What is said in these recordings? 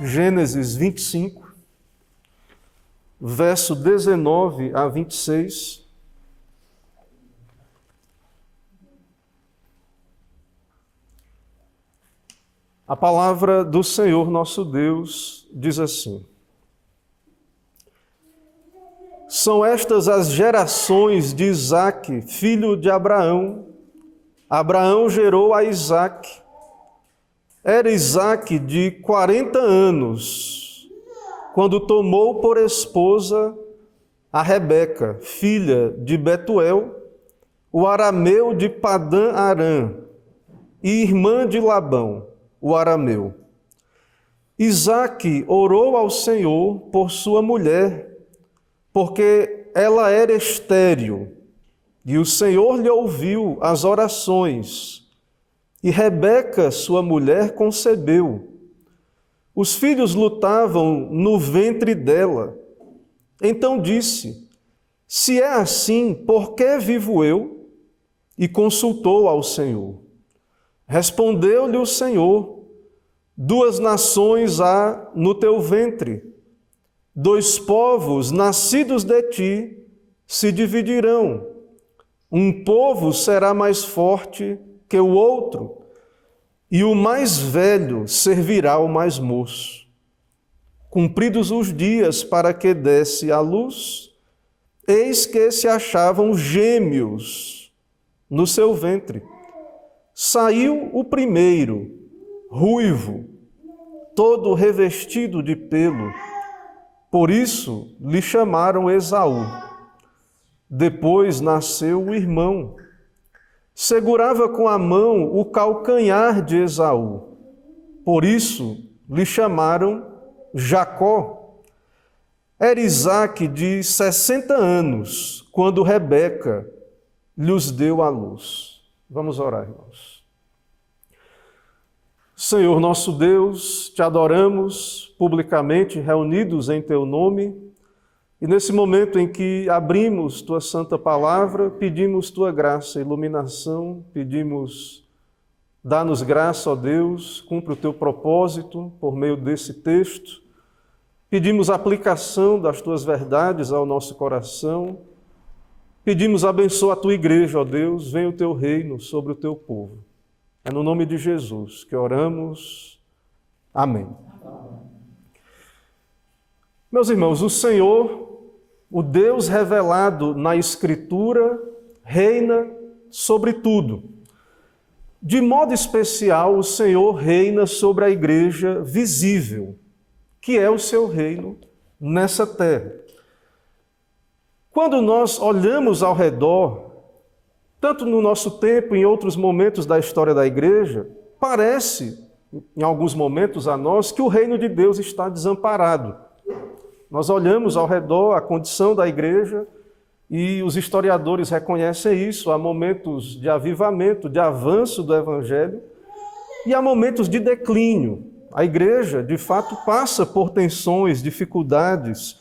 Gênesis 25, verso 19 a 26. A palavra do Senhor nosso Deus diz assim: São estas as gerações de Isaque, filho de Abraão. Abraão gerou a Isaque. Era Isaque de 40 anos, quando tomou por esposa a Rebeca, filha de Betuel, o arameu de Padã-Arã, e irmã de Labão, o arameu. Isaque orou ao Senhor por sua mulher, porque ela era estéril, e o Senhor lhe ouviu as orações. E Rebeca, sua mulher, concebeu. Os filhos lutavam no ventre dela. Então disse: Se é assim, por que vivo eu? E consultou ao Senhor. Respondeu-lhe o Senhor: 2 nações há no teu ventre, 2 povos nascidos de ti se dividirão. Um povo será mais forte que o outro, e o mais velho servirá ao mais moço. Cumpridos os dias para que desse à luz, eis que se achavam gêmeos no seu ventre. Saiu o primeiro, ruivo, todo revestido de pelo, por isso lhe chamaram Esaú. Depois nasceu o irmão. Segurava com a mão o calcanhar de Esaú. Por isso lhe chamaram Jacó. Era Isaque de 60 anos, quando Rebeca lhes deu à luz. Vamos orar, irmãos. Senhor nosso Deus, te adoramos publicamente, reunidos em teu nome. E nesse momento em que abrimos tua santa palavra, pedimos tua graça, iluminação, pedimos, dá-nos graça, ó Deus, cumpre o teu propósito por meio desse texto. Pedimos a aplicação das tuas verdades ao nosso coração. Pedimos abençoa a tua igreja, ó Deus, venha o teu reino sobre o teu povo. É no nome de Jesus que oramos. Amém. Meus irmãos, o Senhor, o Deus revelado na Escritura, reina sobre tudo. De modo especial, o Senhor reina sobre a igreja visível, que é o seu reino nessa terra. Quando nós olhamos ao redor, tanto no nosso tempo e em outros momentos da história da igreja, parece, em alguns momentos a nós, que o reino de Deus está desamparado. Nós olhamos ao redor a condição da igreja e os historiadores reconhecem isso. Há momentos de avivamento, de avanço do evangelho e há momentos de declínio. A igreja, de fato, passa por tensões, dificuldades.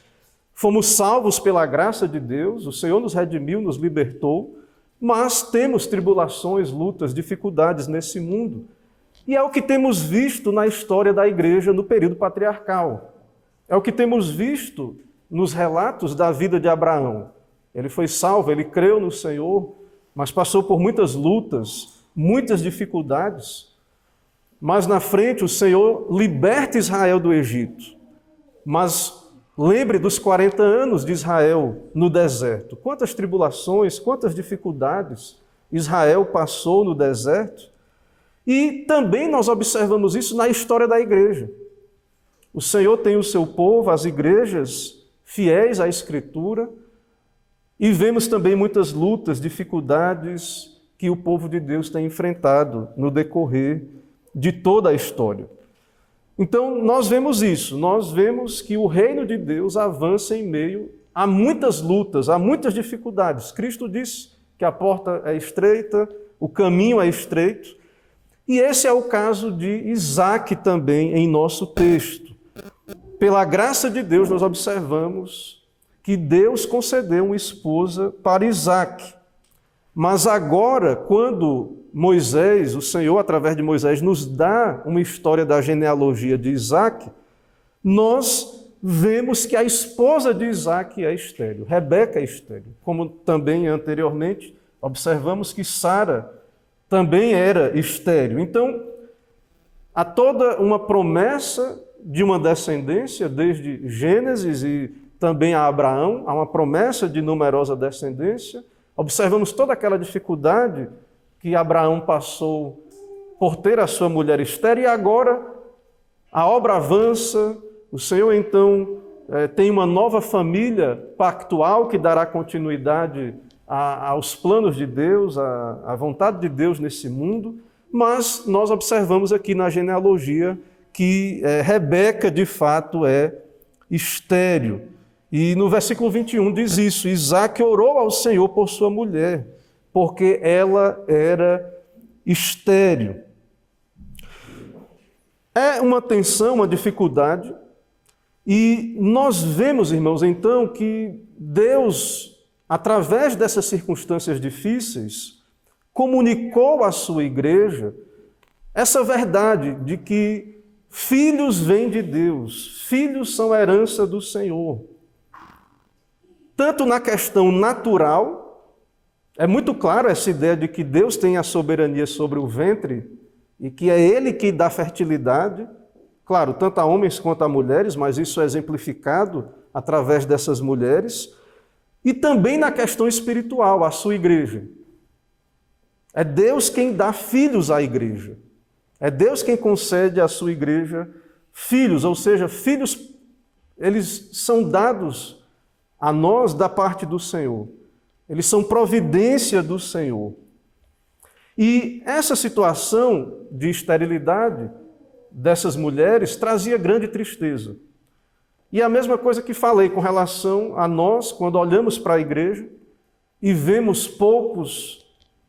Fomos salvos pela graça de Deus, o Senhor nos redimiu, nos libertou, mas temos tribulações, lutas, dificuldades nesse mundo. E é o que temos visto na história da igreja no período patriarcal. É o que temos visto nos relatos da vida de Abraão. Ele foi salvo, ele creu no Senhor, mas passou por muitas lutas, muitas dificuldades. Mas na frente o Senhor liberta Israel do Egito. Mas lembre dos 40 anos de Israel no deserto. Quantas tribulações, quantas dificuldades Israel passou no deserto. E também nós observamos isso na história da igreja. O Senhor tem o seu povo, as igrejas fiéis à Escritura, e vemos também muitas lutas, dificuldades que o povo de Deus tem enfrentado no decorrer de toda a história. Então, nós vemos isso, nós vemos que o reino de Deus avança em meio a muitas lutas, a muitas dificuldades. Cristo disse que a porta é estreita, o caminho é estreito, e esse é o caso de Isaque também em nosso texto. Pela graça de Deus, nós observamos que Deus concedeu uma esposa para Isaque. Mas agora, quando Moisés, o Senhor, através de Moisés, nos dá uma história da genealogia de Isaque, nós vemos que a esposa de Isaque é estéril, Rebeca é estéril. Como também anteriormente observamos que Sara também era estéril. Então, há toda uma promessa de uma descendência, desde Gênesis e também a Abraão, há uma promessa de numerosa descendência. Observamos toda aquela dificuldade que Abraão passou por ter a sua mulher estéril, e agora a obra avança, o Senhor então tem uma nova família pactual que dará continuidade aos planos de Deus, à vontade de Deus nesse mundo, mas nós observamos aqui na genealogia que Rebeca de fato é estéril. E no versículo 21 diz isso: Isaque orou ao Senhor por sua mulher, porque ela era estéril. É uma tensão, uma dificuldade, e nós vemos, irmãos, então, que Deus, através dessas circunstâncias difíceis, comunicou à sua igreja essa verdade de que filhos vêm de Deus, filhos são herança do Senhor. Tanto na questão natural, é muito claro essa ideia de que Deus tem a soberania sobre o ventre e que é Ele que dá fertilidade, claro, tanto a homens quanto a mulheres, mas isso é exemplificado através dessas mulheres, e também na questão espiritual, a sua igreja. É Deus quem dá filhos à igreja. É Deus quem concede à sua igreja filhos, ou seja, filhos, eles são dados a nós da parte do Senhor. Eles são providência do Senhor. E essa situação de esterilidade dessas mulheres trazia grande tristeza. E a mesma coisa que falei com relação a nós, quando olhamos para a igreja e vemos poucos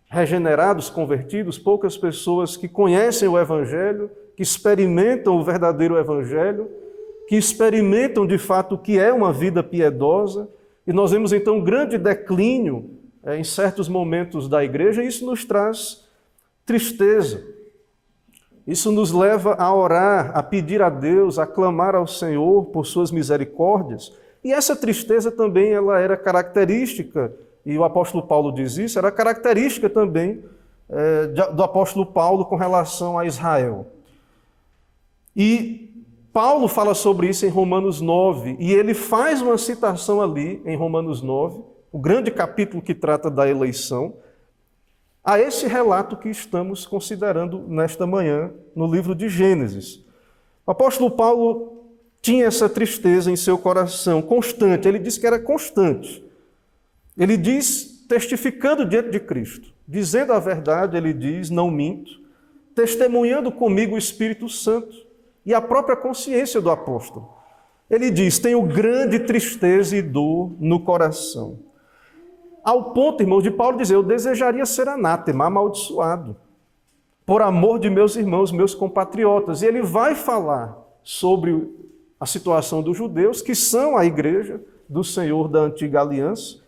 regenerados, convertidos, poucas pessoas que conhecem o Evangelho, que experimentam o verdadeiro Evangelho, que experimentam de fato o que é uma vida piedosa, e nós vemos então um grande declínio em certos momentos da igreja, e isso nos traz tristeza. Isso nos leva a orar, a pedir a Deus, a clamar ao Senhor por suas misericórdias. E essa tristeza também ela era característica, e o apóstolo Paulo diz isso, era característica também do apóstolo Paulo com relação a Israel. E Paulo fala sobre isso em Romanos 9, e ele faz uma citação ali em Romanos 9, o grande capítulo que trata da eleição, a esse relato que estamos considerando nesta manhã no livro de Gênesis. O apóstolo Paulo tinha essa tristeza em seu coração, constante, ele diz que era constante. Ele diz, testificando diante de Cristo, dizendo a verdade, ele diz, não minto, testemunhando comigo o Espírito Santo e a própria consciência do apóstolo. Ele diz, tenho grande tristeza e dor no coração. Ao ponto, irmãos, de Paulo dizer, eu desejaria ser anátema, amaldiçoado, por amor de meus irmãos, meus compatriotas. E ele vai falar sobre a situação dos judeus, que são a igreja do Senhor da antiga aliança.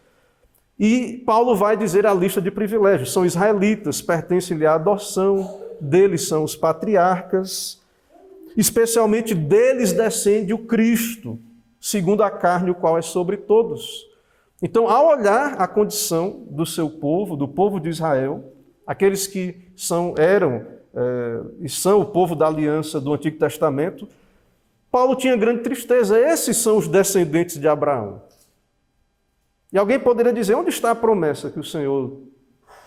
E Paulo vai dizer a lista de privilégios. São israelitas, pertencem-lhe à adoção, deles são os patriarcas, especialmente deles descende o Cristo, segundo a carne, o qual é sobre todos. Então, ao olhar a condição do seu povo, do povo de Israel, aqueles que eram e são o povo da aliança do Antigo Testamento, Paulo tinha grande tristeza. Esses são os descendentes de Abraão. E alguém poderia dizer, onde está a promessa que o Senhor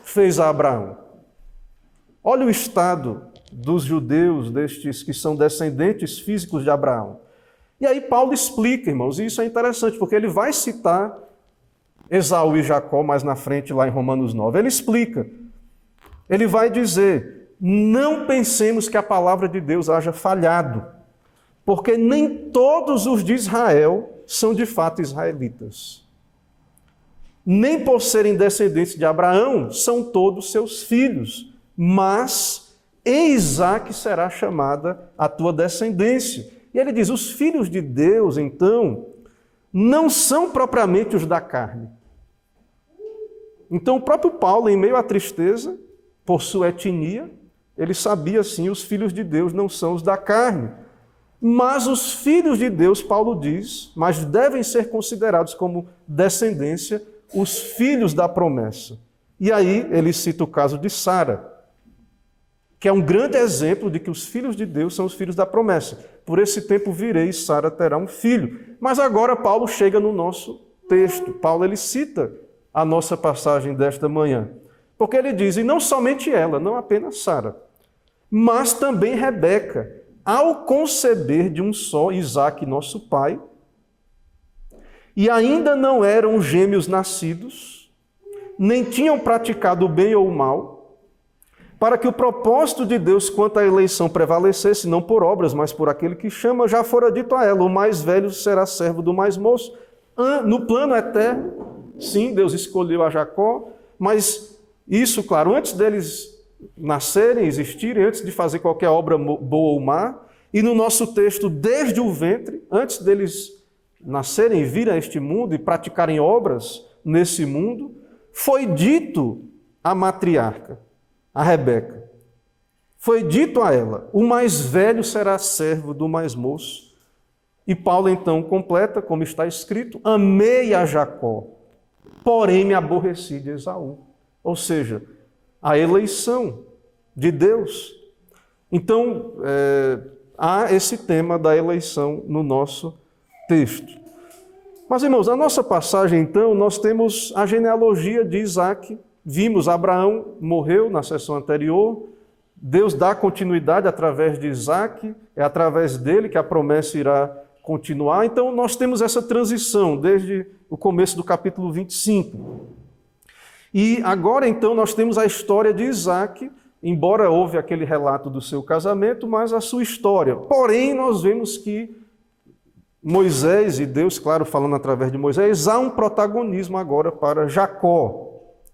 fez a Abraão? Olha o estado dos judeus, destes que são descendentes físicos de Abraão. E aí Paulo explica, irmãos, e isso é interessante, porque ele vai citar Esaú e Jacó mais na frente, lá em Romanos 9. Ele explica, ele vai dizer, não pensemos que a palavra de Deus haja falhado, porque nem todos os de Israel são de fato israelitas. Nem por serem descendentes de Abraão são todos seus filhos, mas em Isaque será chamada a tua descendência. E ele diz, os filhos de Deus, então, não são propriamente os da carne. Então, o próprio Paulo, em meio à tristeza, por sua etnia, ele sabia, sim, os filhos de Deus não são os da carne. Mas os filhos de Deus, Paulo diz, mas devem ser considerados como descendência os filhos da promessa. E aí ele cita o caso de Sara, que é um grande exemplo de que os filhos de Deus são os filhos da promessa. Por esse tempo virei e Sara terá um filho. Mas agora Paulo chega no nosso texto. Paulo ele cita a nossa passagem desta manhã. Porque ele diz, e não somente ela, não apenas Sara, mas também Rebeca, ao conceber de um só Isaque, nosso pai, e ainda não eram gêmeos nascidos, nem tinham praticado o bem ou o mal, para que o propósito de Deus quanto à eleição prevalecesse, não por obras, mas por aquele que chama, já fora dito a ela, o mais velho será servo do mais moço. No plano eterno, sim, Deus escolheu a Jacó, mas isso, claro, antes deles nascerem, existirem, antes de fazer qualquer obra boa ou má, e no nosso texto, desde o ventre, antes deles nascerem e virem a este mundo e praticarem obras nesse mundo, foi dito à matriarca, a Rebeca, foi dito a ela, o mais velho será servo do mais moço. E Paulo então completa, como está escrito, amei a Jacó, porém me aborreci de Esaú. Ou seja, a eleição de Deus. Então, há esse tema da eleição no nosso texto. Mas, irmãos, na nossa passagem, então, nós temos a genealogia de Isaque. Vimos, Abraão morreu na sessão anterior, Deus dá continuidade através de Isaque, é através dele que a promessa irá continuar. Então, nós temos essa transição desde o começo do capítulo 25. E agora, então, nós temos a história de Isaque, embora houve aquele relato do seu casamento, mas a sua história. Porém, nós vemos que Moisés, e Deus, claro, falando através de Moisés, há um protagonismo agora para Jacó.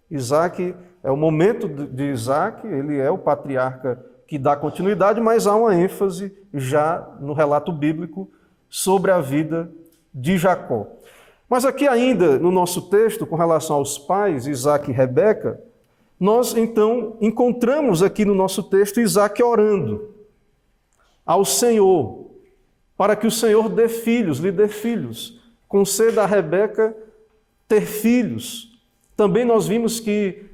Isaque é o momento de Isaque, ele é o patriarca que dá continuidade, mas há uma ênfase já no relato bíblico sobre a vida de Jacó. Mas aqui ainda, no nosso texto, com relação aos pais, Isaque e Rebeca, nós então encontramos aqui no nosso texto Isaque orando ao Senhor, para que o Senhor dê filhos, lhe dê filhos, conceda a Rebeca ter filhos. Também nós vimos que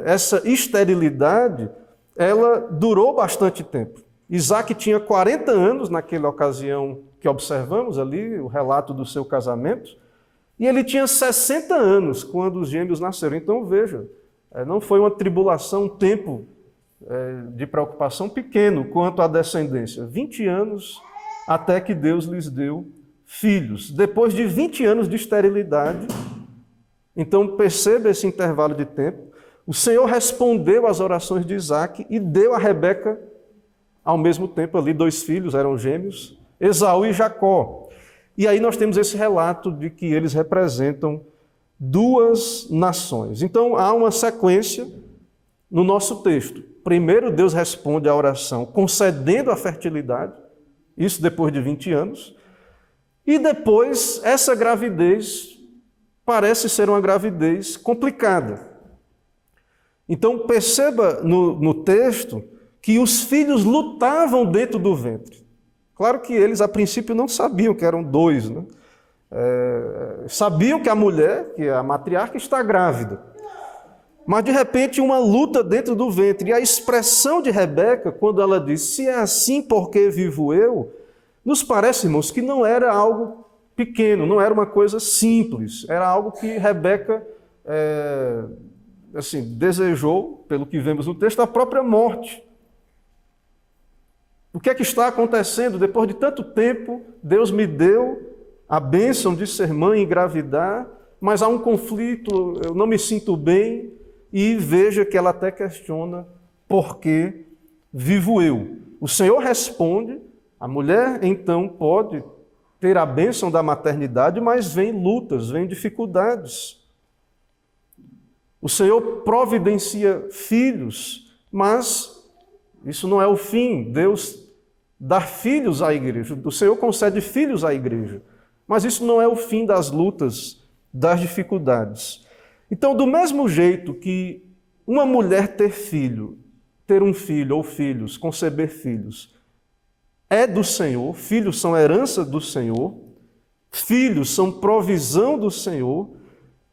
essa esterilidade, ela durou bastante tempo. Isaque tinha 40 anos naquela ocasião que observamos ali, o relato do seu casamento, e ele tinha 60 anos quando os gêmeos nasceram. Então, veja, não foi uma tribulação, um tempo de preocupação pequeno quanto à descendência. 20 anos até que Deus lhes deu filhos. Depois de 20 anos de esterilidade, então perceba esse intervalo de tempo, o Senhor respondeu às orações de Isaque e deu a Rebeca, ao mesmo tempo ali, 2 filhos, eram gêmeos, Esaú e Jacó. E aí nós temos esse relato de que eles representam 2 nações. Então há uma sequência no nosso texto. Primeiro Deus responde à oração concedendo a fertilidade, isso depois de 20 anos, e depois essa gravidez parece ser uma gravidez complicada. Então perceba no texto que os filhos lutavam dentro do ventre. Claro que eles, a princípio, não sabiam que eram 2, né? Sabiam que a mulher, que é a matriarca, está grávida. Mas, de repente, uma luta dentro do ventre. E a expressão de Rebeca, quando ela diz, se é assim, por que vivo eu? Nos parece, irmãos, que não era algo pequeno, não era uma coisa simples. Era algo que Rebeca desejou, pelo que vemos no texto, a própria morte. O que é que está acontecendo? Depois de tanto tempo, Deus me deu a bênção de ser mãe e engravidar, mas há um conflito, eu não me sinto bem, e veja que ela até questiona por que vivo eu. O Senhor responde, a mulher então pode ter a bênção da maternidade, mas vem lutas, vem dificuldades. O Senhor providencia filhos, mas isso não é o fim. Deus dá filhos à igreja, o Senhor concede filhos à igreja, mas isso não é o fim das lutas, das dificuldades. Então, do mesmo jeito que uma mulher ter um filho ou filhos, conceber filhos, é do Senhor, filhos são herança do Senhor, filhos são provisão do Senhor,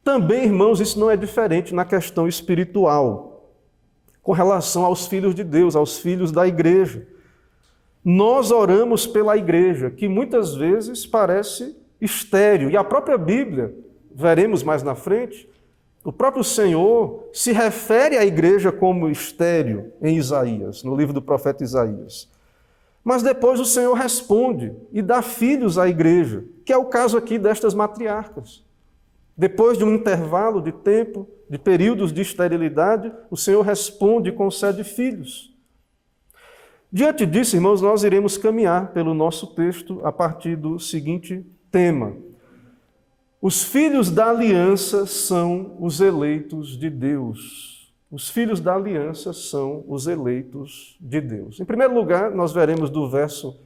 também, irmãos, isso não é diferente na questão espiritual, com relação aos filhos de Deus, aos filhos da igreja. Nós oramos pela igreja, que muitas vezes parece estéril, e a própria Bíblia, veremos mais na frente, o próprio Senhor se refere à igreja como estéril em Isaías, no livro do profeta Isaías. Mas depois o Senhor responde e dá filhos à igreja, que é o caso aqui destas matriarcas. Depois de um intervalo de tempo, de períodos de esterilidade, o Senhor responde e concede filhos. Diante disso, irmãos, nós iremos caminhar pelo nosso texto a partir do seguinte tema: os filhos da aliança são os eleitos de Deus. Os filhos da aliança são os eleitos de Deus. Em primeiro lugar, nós veremos do verso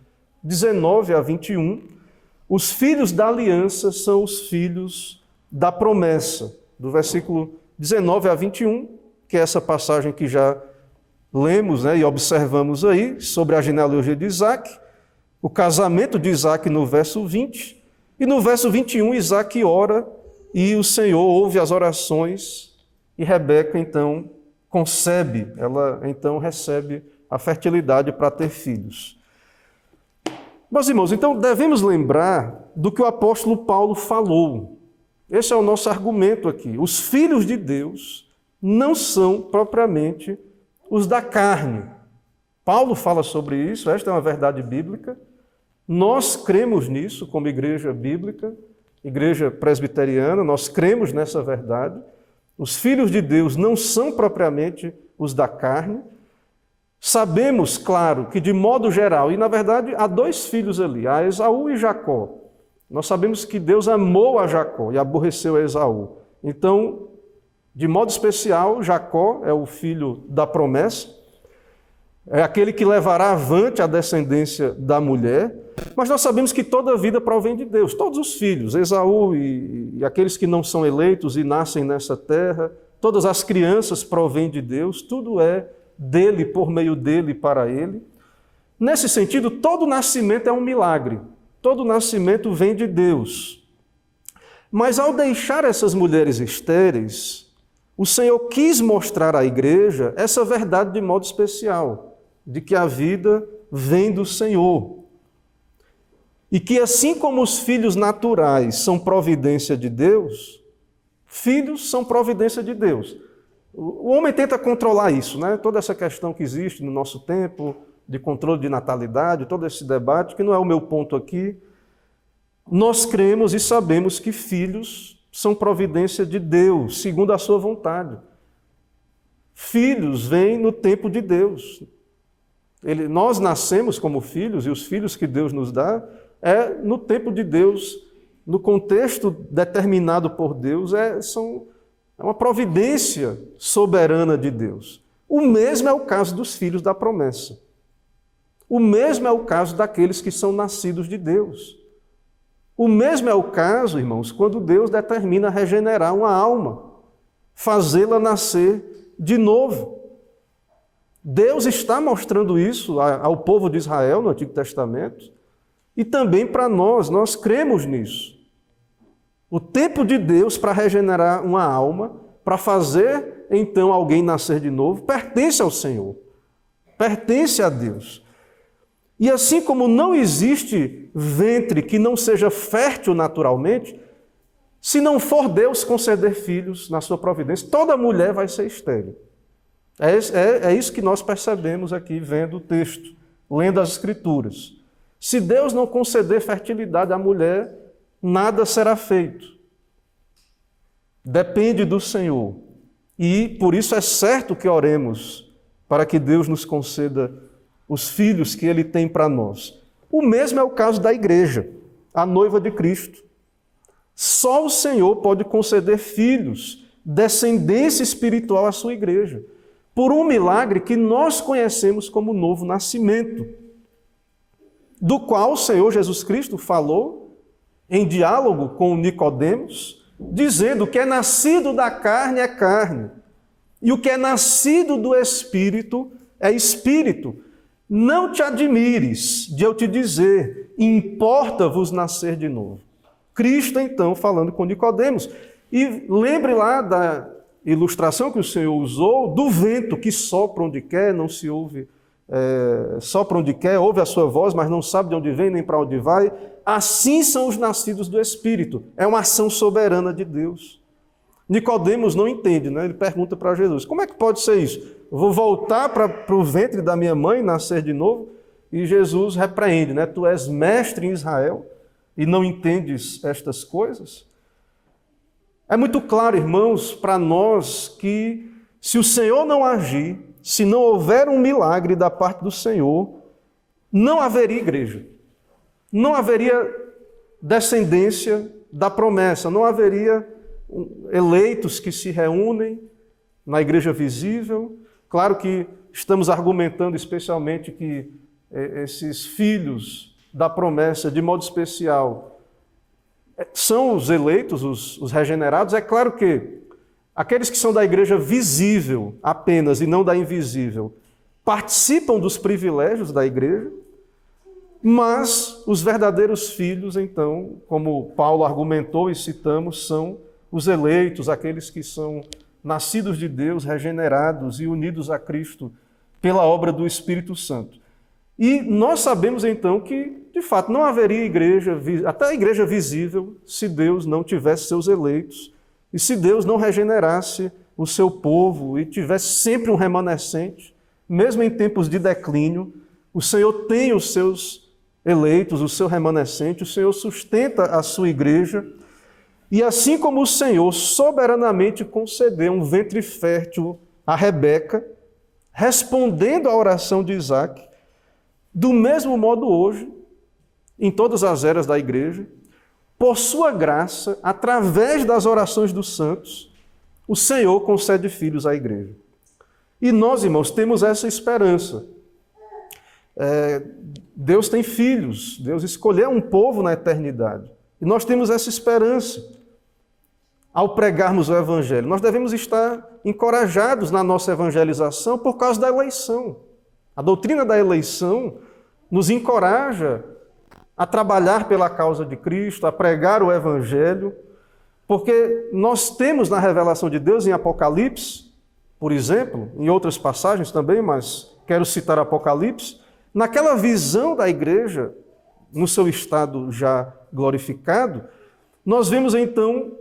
19 a 21, os filhos da aliança são os filhos da promessa. Do versículo 19 a 21, que é essa passagem que já lemos, e observamos aí, sobre a genealogia de Isaac, o casamento de Isaac no verso 20, e no verso 21, Isaac ora e o Senhor ouve as orações e Rebeca, então, concebe, ela, então, recebe a fertilidade para ter filhos. Meus irmãos, então, devemos lembrar do que o apóstolo Paulo falou. Esse é o nosso argumento aqui. Os filhos de Deus não são propriamente os da carne. Paulo fala sobre isso, esta é uma verdade bíblica. Nós cremos nisso como igreja bíblica, igreja presbiteriana, nós cremos nessa verdade. Os filhos de Deus não são propriamente os da carne. Sabemos, claro, que de modo geral, e na verdade há dois filhos ali, há Esaú e Jacó. Nós sabemos que Deus amou a Jacó e aborreceu a Esaú. Então, de modo especial, Jacó é o filho da promessa, é aquele que levará avante a descendência da mulher, mas nós sabemos que toda a vida provém de Deus, todos os filhos, Esaú e aqueles que não são eleitos e nascem nessa terra, todas as crianças provêm de Deus, tudo é dele, por meio dele, para ele. Nesse sentido, todo nascimento é um milagre, todo nascimento vem de Deus. Mas ao deixar essas mulheres estéreis, o Senhor quis mostrar à igreja essa verdade de modo especial, de que a vida vem do Senhor. E que assim como os filhos naturais são providência de Deus, filhos são providência de Deus. O homem tenta controlar isso, toda essa questão que existe no nosso tempo, de controle de natalidade, todo esse debate, que não é o meu ponto aqui. Nós cremos e sabemos que filhos são providência de Deus, segundo a sua vontade. Filhos vêm no tempo de Deus. Nós nascemos como filhos, e os filhos que Deus nos dá é no tempo de Deus, no contexto determinado por Deus, é uma providência soberana de Deus. O mesmo é o caso dos filhos da promessa. O mesmo é o caso daqueles que são nascidos de Deus. O mesmo é o caso, irmãos, quando Deus determina regenerar uma alma, fazê-la nascer de novo. Deus está mostrando isso ao povo de Israel no Antigo Testamento e também para nós cremos nisso. O tempo de Deus para regenerar uma alma, para fazer então alguém nascer de novo, pertence ao Senhor, pertence a Deus. E assim como não existe ventre que não seja fértil naturalmente, se não for Deus conceder filhos na sua providência, toda mulher vai ser estéril. É isso que nós percebemos aqui, vendo o texto, lendo as Escrituras. Se Deus não conceder fertilidade à mulher, nada será feito. Depende do Senhor. E por isso é certo que oremos para que Deus nos conceda os filhos que Ele tem para nós. O mesmo é o caso da igreja, a noiva de Cristo. Só o Senhor pode conceder filhos, descendência espiritual à sua igreja, por um milagre que nós conhecemos como novo nascimento, do qual o Senhor Jesus Cristo falou em diálogo com Nicodemos, dizendo que é nascido da carne é carne, e o que é nascido do Espírito é espírito. Não te admires de eu te dizer, importa-vos nascer de novo. Cristo, então, falando com Nicodemos. E lembre lá da ilustração que o Senhor usou do vento que sopra onde quer, não se ouve, sopra onde quer, ouve a sua voz, mas não sabe de onde vem nem para onde vai. Assim são os nascidos do Espírito. É uma ação soberana de Deus. Nicodemos não entende, né? Ele pergunta para Jesus, como é que pode ser isso? Eu vou voltar para o ventre da minha mãe, nascer de novo? E Jesus repreende, né? Tu és mestre em Israel e não entendes estas coisas? É muito claro, irmãos, para nós que se o Senhor não agir, se não houver um milagre da parte do Senhor, não haveria igreja. Não haveria descendência da promessa, não haveria eleitos que se reúnem na igreja visível. Claro que estamos argumentando especialmente que esses filhos da promessa, de modo especial, são os eleitos, os regenerados. É claro que aqueles que são da igreja visível apenas e não da invisível, participam dos privilégios da igreja, mas os verdadeiros filhos, então, como Paulo argumentou e citamos, são os eleitos, aqueles que são nascidos de Deus, regenerados e unidos a Cristo pela obra do Espírito Santo. E nós sabemos então que, de fato, não haveria igreja, até a igreja visível, se Deus não tivesse seus eleitos e se Deus não regenerasse o seu povo e tivesse sempre um remanescente, mesmo em tempos de declínio. O Senhor tem os seus eleitos, o seu remanescente, o Senhor sustenta a sua igreja. E assim como o Senhor soberanamente concedeu um ventre fértil a Rebeca, respondendo à oração de Isaac, do mesmo modo hoje, em todas as eras da igreja, por sua graça, através das orações dos santos, o Senhor concede filhos à igreja. E nós, irmãos, temos essa esperança. Deus tem filhos, Deus escolheu um povo na eternidade. E nós temos essa esperança. Ao pregarmos o Evangelho, nós devemos estar encorajados na nossa evangelização por causa da eleição. A doutrina da eleição nos encoraja a trabalhar pela causa de Cristo, a pregar o Evangelho, porque nós temos na revelação de Deus em Apocalipse, por exemplo, em outras passagens também, mas quero citar Apocalipse, naquela visão da igreja, no seu estado já glorificado, nós vemos então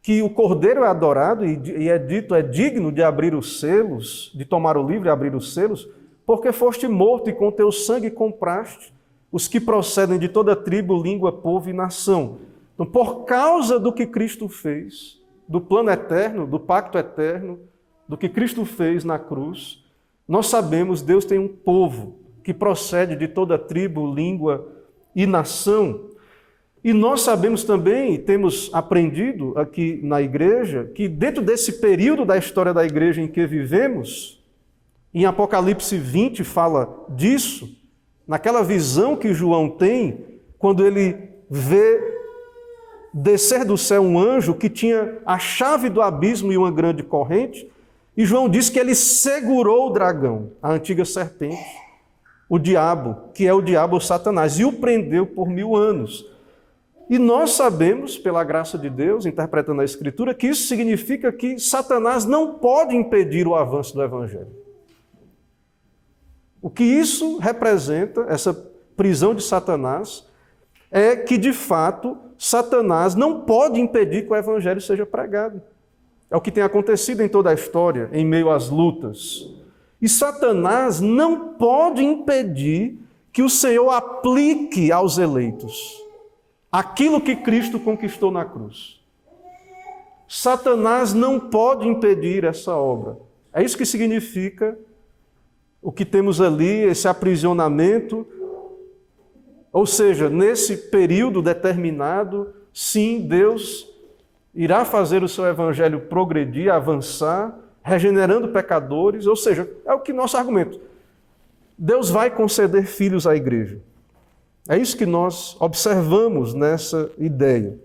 que o Cordeiro é adorado e é dito, é digno de abrir os selos, de tomar o livro e abrir os selos, porque foste morto e com teu sangue compraste os que procedem de toda tribo, língua, povo e nação. Então, por causa do que Cristo fez, do plano eterno, do pacto eterno, do que Cristo fez na cruz, nós sabemos que Deus tem um povo que procede de toda tribo, língua e nação. E nós sabemos também, e temos aprendido aqui na igreja, que dentro desse período da história da igreja em que vivemos, em Apocalipse 20 fala disso, naquela visão que João tem, quando ele vê descer do céu um anjo que tinha a chave do abismo e uma grande corrente, e João diz que ele segurou o dragão, a antiga serpente, o diabo, que é o diabo, o Satanás, e o prendeu por 1000 anos. E nós sabemos, pela graça de Deus, interpretando a Escritura, que isso significa que Satanás não pode impedir o avanço do Evangelho. O que isso representa, essa prisão de Satanás, é que, de fato, Satanás não pode impedir que o Evangelho seja pregado. É o que tem acontecido em toda a história, em meio às lutas. E Satanás não pode impedir que o Senhor aplique aos eleitos aquilo que Cristo conquistou na cruz. Satanás não pode impedir essa obra. É isso que significa o que temos ali, esse aprisionamento. Ou seja, nesse período determinado, sim, Deus irá fazer o seu evangelho progredir, avançar, regenerando pecadores. Ou seja, é o que nosso argumento. Deus vai conceder filhos à igreja. É isso que nós observamos nessa ideia.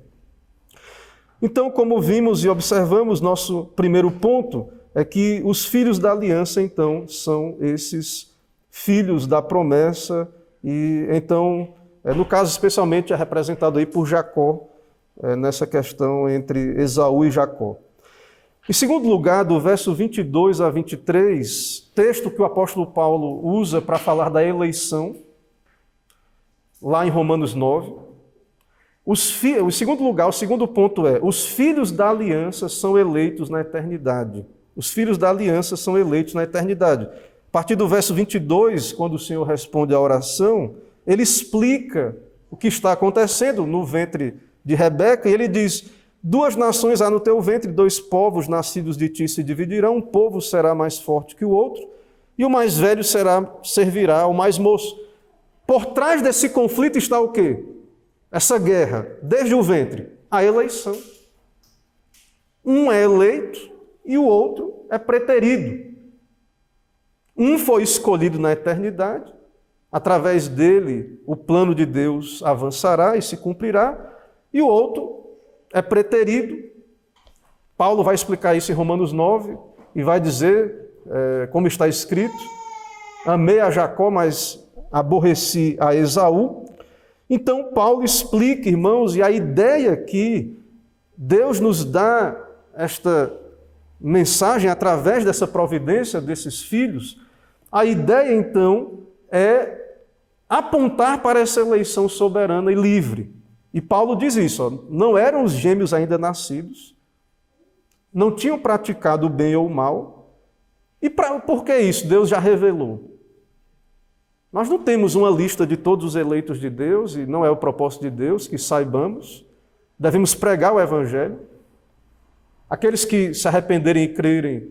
Então, como vimos e observamos, nosso primeiro ponto é que os filhos da aliança, então, são esses filhos da promessa, e então, no caso especialmente é representado aí por Jacó, nessa questão entre Esaú e Jacó. Em segundo lugar, do verso 22 a 23, texto que o apóstolo Paulo usa para falar da eleição, lá em Romanos 9. O segundo lugar, o segundo ponto é: os filhos da aliança são eleitos na eternidade. Os filhos da aliança são eleitos na eternidade. A partir do verso 22, quando o Senhor responde à oração, ele explica o que está acontecendo no ventre de Rebeca, e ele diz: 2 nações há no teu ventre, 2 povos nascidos de ti se dividirão, um povo será mais forte que o outro, e o mais velho servirá ao mais moço. Por trás desse conflito está o quê? Essa guerra, desde o ventre, a eleição. Um é eleito e o outro é preterido. Um foi escolhido na eternidade, através dele o plano de Deus avançará e se cumprirá, e o outro é preterido. Paulo vai explicar isso em Romanos 9 e vai dizer, como está escrito: amei a Jacó, mas aborreci a Esaú. Então Paulo explica, irmãos, e a ideia que Deus nos dá esta mensagem através dessa providência desses filhos, a ideia então é apontar para essa eleição soberana e livre. E Paulo diz isso: não eram os gêmeos ainda nascidos, não tinham praticado o bem ou o mal. E por que isso? Deus já revelou. Nós não temos uma lista de todos os eleitos de Deus, e não é o propósito de Deus que saibamos. Devemos pregar o Evangelho. Aqueles que se arrependerem e crerem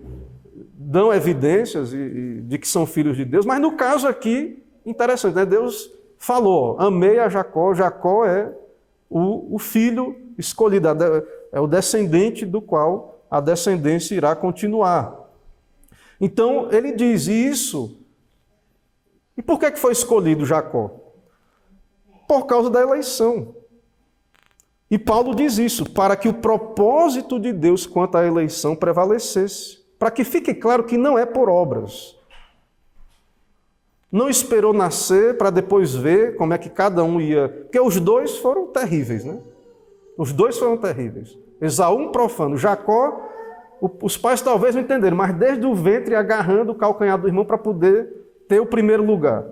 dão evidências de que são filhos de Deus, mas no caso aqui, interessante, né? Deus falou: amei a Jacó, Jacó é o filho escolhido, é o descendente do qual a descendência irá continuar. Então, ele diz isso. E por que foi escolhido Jacó? Por causa da eleição. E Paulo diz isso, para que o propósito de Deus quanto à eleição prevalecesse. Para que fique claro que não é por obras. Não esperou nascer para depois ver como é que cada um ia... Porque os dois foram terríveis, né? Os dois foram terríveis. Esaú, um profano. Jacó, os pais talvez não entenderam, mas desde o ventre agarrando o calcanhar do irmão para poder ter o primeiro lugar.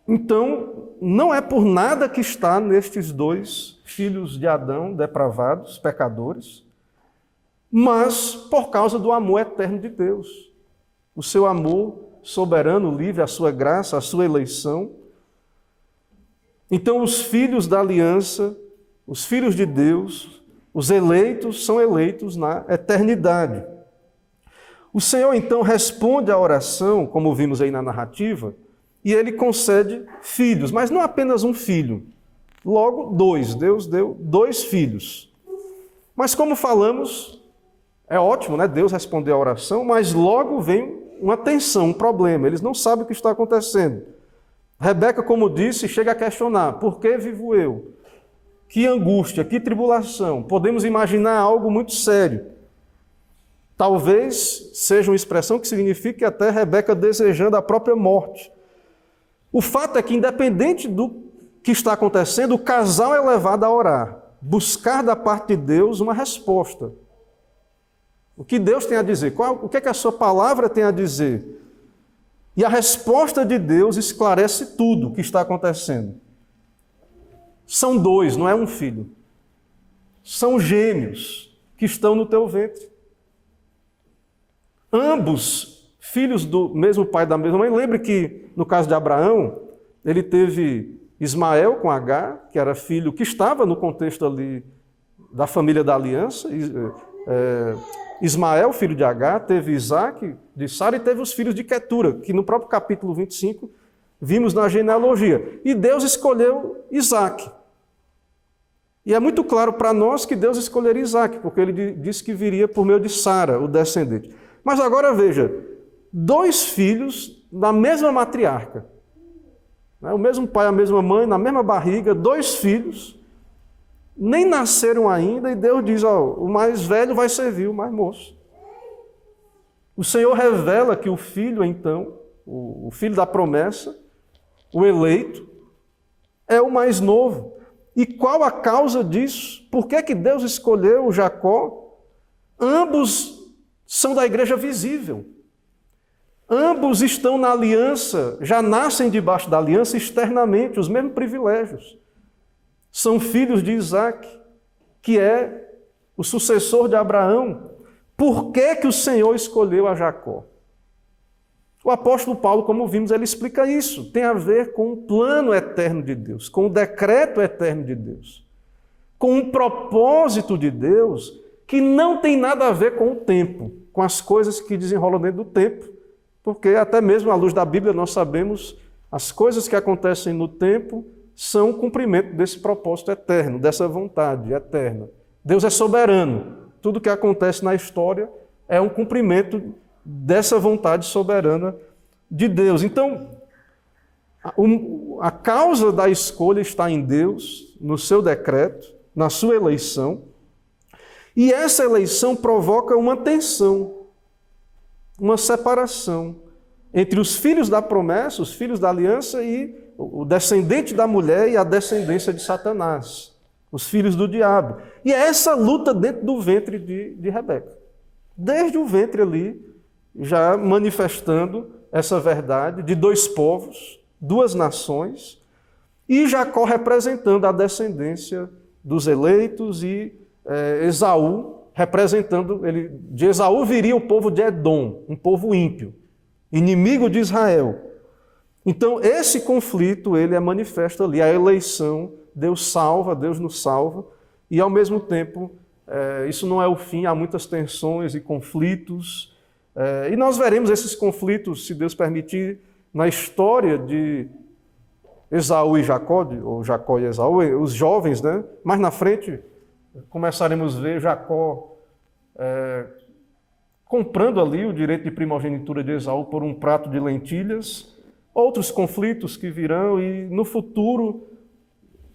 Então, não é por nada que está nestes 2 filhos de Adão, depravados, pecadores, mas por causa do amor eterno de Deus. O seu amor soberano, livre, a sua graça, a sua eleição. Então, os filhos da aliança, os filhos de Deus, os eleitos, são eleitos na eternidade. O Senhor, então, responde à oração, como vimos aí na narrativa, e ele concede filhos, mas não apenas um filho. Logo, 2. Deus deu 2 filhos. Mas como falamos, é ótimo, né? Deus respondeu à oração, mas logo vem uma tensão, um problema. Eles não sabem o que está acontecendo. Rebeca, como disse, chega a questionar: por que vivo eu? Que angústia, que tribulação. Podemos imaginar algo muito sério. Talvez seja uma expressão que signifique até Rebeca desejando a própria morte. O fato é que, independente do que está acontecendo, o casal é levado a orar, buscar da parte de Deus uma resposta. O que Deus tem a dizer? O que é que a sua palavra tem a dizer? E a resposta de Deus esclarece tudo o que está acontecendo. São 2, não é um filho. São gêmeos que estão no teu ventre. Ambos filhos do mesmo pai e da mesma mãe. Lembre que, no caso de Abraão, ele teve Ismael com Agar, que era filho, que estava no contexto ali da família da aliança. Ismael, filho de Agar, teve Isaac de Sara e teve os filhos de Quetura, que no próprio capítulo 25 vimos na genealogia. E Deus escolheu Isaac. E é muito claro para nós que Deus escolheria Isaac, porque ele disse que viria por meio de Sara, o descendente. Mas agora veja, 2 filhos da mesma matriarca. O mesmo pai, a mesma mãe, na mesma barriga, 2 filhos, nem nasceram ainda, e Deus diz: o mais velho vai servir o mais moço. O Senhor revela que o filho, então, o filho da promessa, o eleito, é o mais novo. E qual a causa disso? Por que que Deus escolheu Jacó? Ambos são da igreja visível. Ambos estão na aliança, já nascem debaixo da aliança externamente, os mesmos privilégios. São filhos de Isaac, que é o sucessor de Abraão. Por que que o Senhor escolheu a Jacó? O apóstolo Paulo, como vimos, ele explica isso. Tem a ver com o plano eterno de Deus, com o decreto eterno de Deus, com um propósito de Deus que não tem nada a ver com o tempo, com as coisas que desenrolam dentro do tempo, porque até mesmo à luz da Bíblia nós sabemos as coisas que acontecem no tempo são o cumprimento desse propósito eterno, dessa vontade eterna. Deus é soberano. Tudo que acontece na história é um cumprimento dessa vontade soberana de Deus. Então, a causa da escolha está em Deus, no seu decreto, na sua eleição, e essa eleição provoca uma tensão, uma separação entre os filhos da promessa, os filhos da aliança e o descendente da mulher e a descendência de Satanás, os filhos do diabo. E é essa luta dentro do ventre de Rebeca. Desde o ventre ali, já manifestando essa verdade de dois povos, duas nações, e Jacó representando a descendência dos eleitos e Esaú representando, de Esaú viria o povo de Edom, um povo ímpio, inimigo de Israel. Então esse conflito ele é manifesto ali, a eleição, Deus salva, Deus nos salva, e ao mesmo tempo isso não é o fim, há muitas tensões e conflitos, e nós veremos esses conflitos, se Deus permitir, na história de Esaú e Jacó, ou Jacó e Esaú, os jovens, né? Mais na frente começaremos a ver Jacó comprando ali o direito de primogenitura de Esaú por um prato de lentilhas, outros conflitos que virão, e no futuro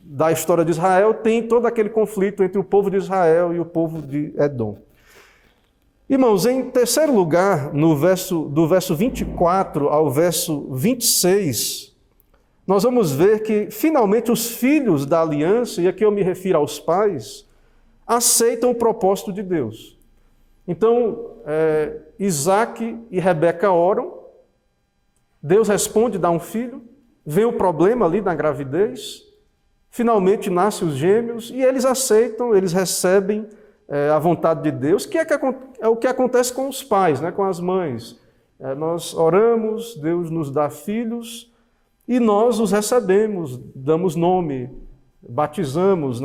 da história de Israel tem todo aquele conflito entre o povo de Israel e o povo de Edom. Irmãos, em terceiro lugar, do verso 24 ao verso 26, nós vamos ver que, finalmente, os filhos da aliança, e aqui eu me refiro aos pais, aceitam o propósito de Deus. Então, Isaac e Rebeca oram, Deus responde, dá um filho, vem o problema ali na gravidez, finalmente nascem os gêmeos, e eles aceitam, eles recebem a vontade de Deus, que é o que acontece com os pais, né, com as mães. Nós oramos, Deus nos dá filhos, e nós os recebemos, damos nome, batizamos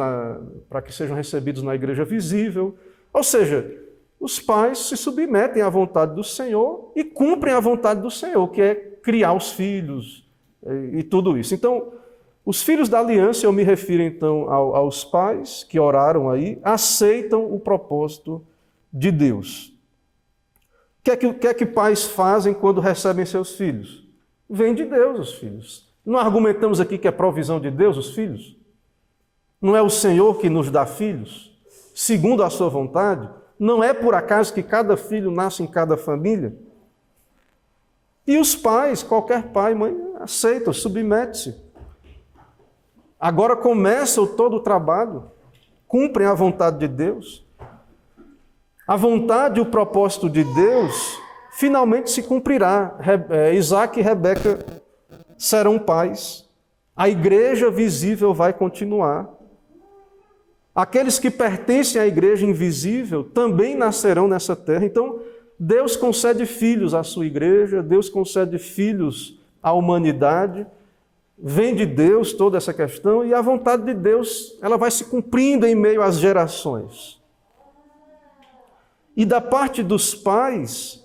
para que sejam recebidos na igreja visível. Ou seja, os pais se submetem à vontade do Senhor e cumprem a vontade do Senhor, que é criar os filhos e tudo isso. Então, os filhos da aliança, eu me refiro então aos pais que oraram aí, aceitam o propósito de Deus. O que é que pais fazem quando recebem seus filhos? Vem de Deus os filhos. Não argumentamos aqui que é provisão de Deus os filhos? Não é o Senhor que nos dá filhos, segundo a sua vontade? Não é por acaso que cada filho nasce em cada família? E os pais, qualquer pai e mãe, aceita, submete-se. Agora começa todo o trabalho, cumprem a vontade de Deus. A vontade e o propósito de Deus finalmente se cumprirá. Isaac e Rebeca serão pais. A igreja visível vai continuar. Aqueles que pertencem à igreja invisível também nascerão nessa terra. Então, Deus concede filhos à sua igreja, Deus concede filhos à humanidade. Vem de Deus toda essa questão, e a vontade de Deus ela vai se cumprindo em meio às gerações. E da parte dos pais,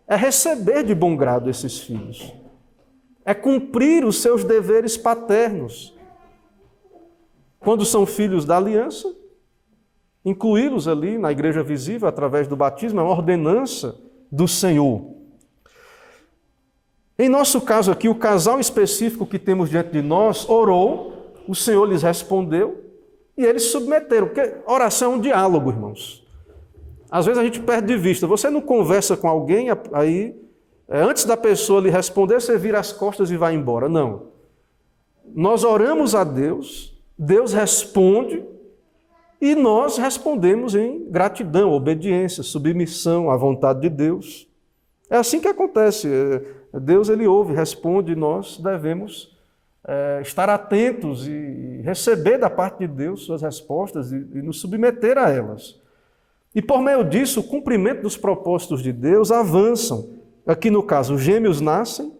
é receber de bom grado esses filhos. É cumprir os seus deveres paternos. Quando são filhos da aliança, incluí-los ali na igreja visível através do batismo, é uma ordenança do Senhor. Em nosso caso aqui, o casal específico que temos diante de nós orou, o Senhor lhes respondeu e eles se submeteram. Porque oração é um diálogo, irmãos. Às vezes a gente perde de vista. Você não conversa com alguém, aí Antes da pessoa lhe responder, você vira as costas e vai embora. Não. Nós oramos a Deus, Deus responde e nós respondemos em gratidão, obediência, submissão à vontade de Deus. É assim que acontece. Deus, ele ouve, responde e nós devemos estar atentos e receber da parte de Deus suas respostas e nos submeter a elas. E por meio disso, o cumprimento dos propósitos de Deus avançam. Aqui no caso, gêmeos nascem,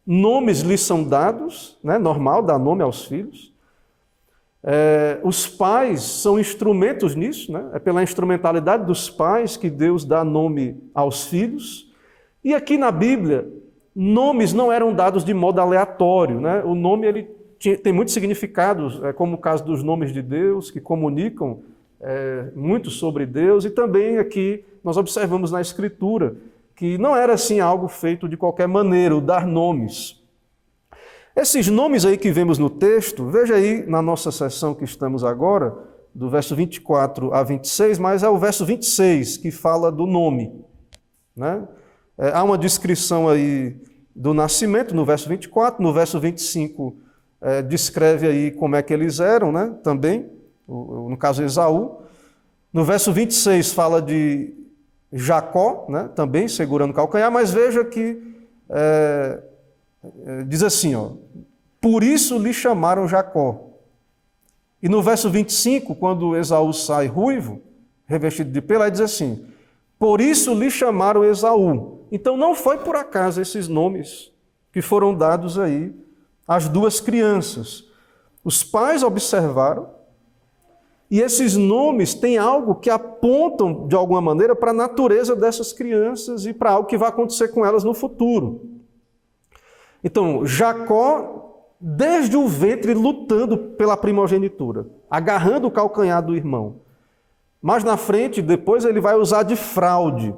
nomes lhes são dados, né? Normal dar nome aos filhos. Os pais são instrumentos nisso, né? É pela instrumentalidade dos pais que Deus dá nome aos filhos. E aqui na Bíblia, nomes não eram dados de modo aleatório, né? O nome ele tem muitos significados, como o caso dos nomes de Deus, que comunicam muito sobre Deus, e também aqui nós observamos na Escritura que não era assim algo feito de qualquer maneira, o dar nomes. Esses nomes aí que vemos no texto, veja aí na nossa seção que estamos agora, do verso 24 a 26, mas é o verso 26 que fala do nome, né? Há uma descrição aí do nascimento no verso 24, no verso 25 descreve aí como é que eles eram, né? Também, no caso Esaú. No verso 26 fala de Jacó, né? Também segurando o calcanhar, mas veja que diz assim, ó, por isso lhe chamaram Jacó. E no verso 25, quando Esaú sai ruivo, revestido de pelo, aí diz assim, por isso lhe chamaram Esaú. Então não foi por acaso esses nomes que foram dados aí às duas crianças. Os pais observaram, e esses nomes têm algo que apontam, de alguma maneira, para a natureza dessas crianças e para algo que vai acontecer com elas no futuro. Então, Jacó, desde o ventre, lutando pela primogenitura, agarrando o calcanhar do irmão. Mas na frente, depois, ele vai usar de fraude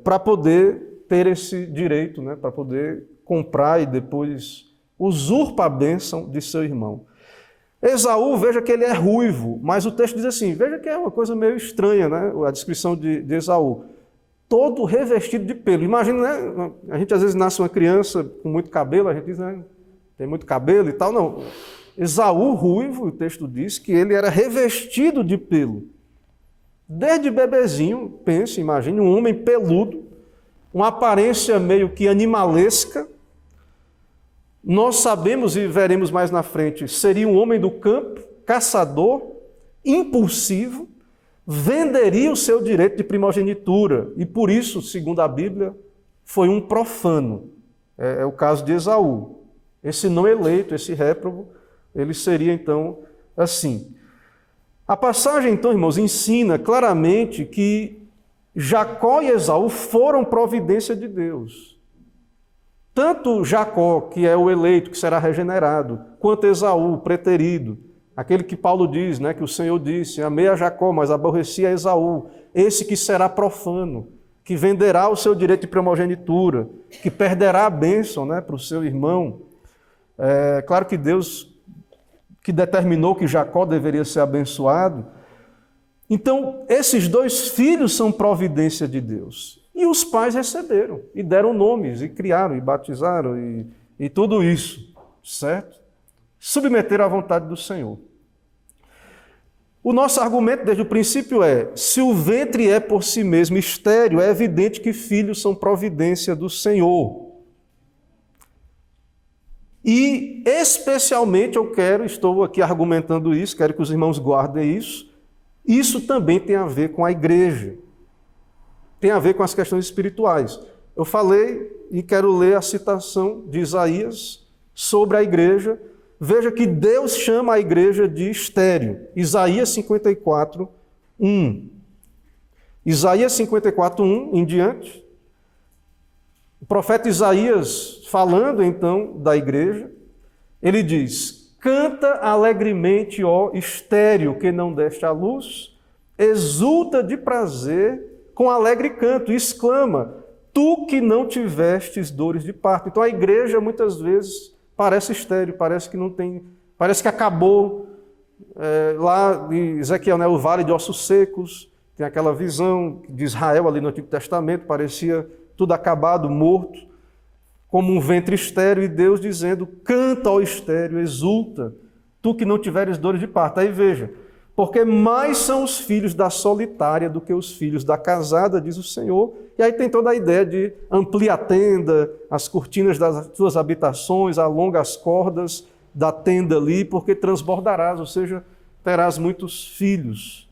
para poder ter esse direito, né? Para poder comprar e depois usurpa a bênção de seu irmão. Esaú, veja que ele é ruivo, mas o texto diz assim, veja que é uma coisa meio estranha, né? A descrição de Esaú. Todo revestido de pelo. Imagina, né? A gente às vezes nasce uma criança com muito cabelo, a gente diz, né? Tem muito cabelo e tal. Não. Esaú, ruivo, o texto diz que ele era revestido de pelo. Desde bebezinho, pense, imagine, um homem peludo, uma aparência meio que animalesca. Nós sabemos e veremos mais na frente, seria um homem do campo, caçador, impulsivo, venderia o seu direito de primogenitura e por isso, segundo a Bíblia, foi um profano. É o caso de Esaú. Esse não eleito, esse réprobo, ele seria então assim. A passagem, então, irmãos, ensina claramente que Jacó e Esaú foram providência de Deus. Tanto Jacó, que é o eleito, que será regenerado, quanto Esaú, o preterido, aquele que Paulo diz, né, que o Senhor disse, amei a Jacó, mas aborreci a Esaú, esse que será profano, que venderá o seu direito de primogenitura, que perderá a bênção, né, para o seu irmão. Claro que Deus que determinou que Jacó deveria ser abençoado. Então, esses dois filhos são providência de Deus. E os pais receberam, e deram nomes, e criaram, e batizaram, e tudo isso, certo? Submeteram à vontade do Senhor. O nosso argumento desde o princípio é, se o ventre é por si mesmo estéril, é evidente que filhos são providência do Senhor. E especialmente estou aqui argumentando isso, quero que os irmãos guardem isso também tem a ver com a igreja. Tem a ver com as questões espirituais. Eu falei e quero ler a citação de Isaías sobre a igreja. Veja que Deus chama a igreja de estéril. Isaías 54, 1. Isaías 54, 1 em diante. O profeta Isaías, falando então da igreja, ele diz, canta alegremente, ó estéril, que não deste à luz, exulta de prazer com alegre canto, e exclama, tu que não tivestes dores de parto. Então a igreja muitas vezes parece estéril, parece que não tem, parece que acabou. Lá em Ezequiel, né, o vale de ossos secos, tem aquela visão de Israel ali no Antigo Testamento, parecia tudo acabado, morto, como um ventre estéril, e Deus dizendo: canta, ó estéril, exulta, tu que não tiveres dores de parto. Aí veja, porque mais são os filhos da solitária do que os filhos da casada, diz o Senhor. E aí tem toda a ideia de amplia a tenda, as cortinas das tuas habitações, alonga as cordas da tenda ali, porque transbordarás, ou seja, terás muitos filhos.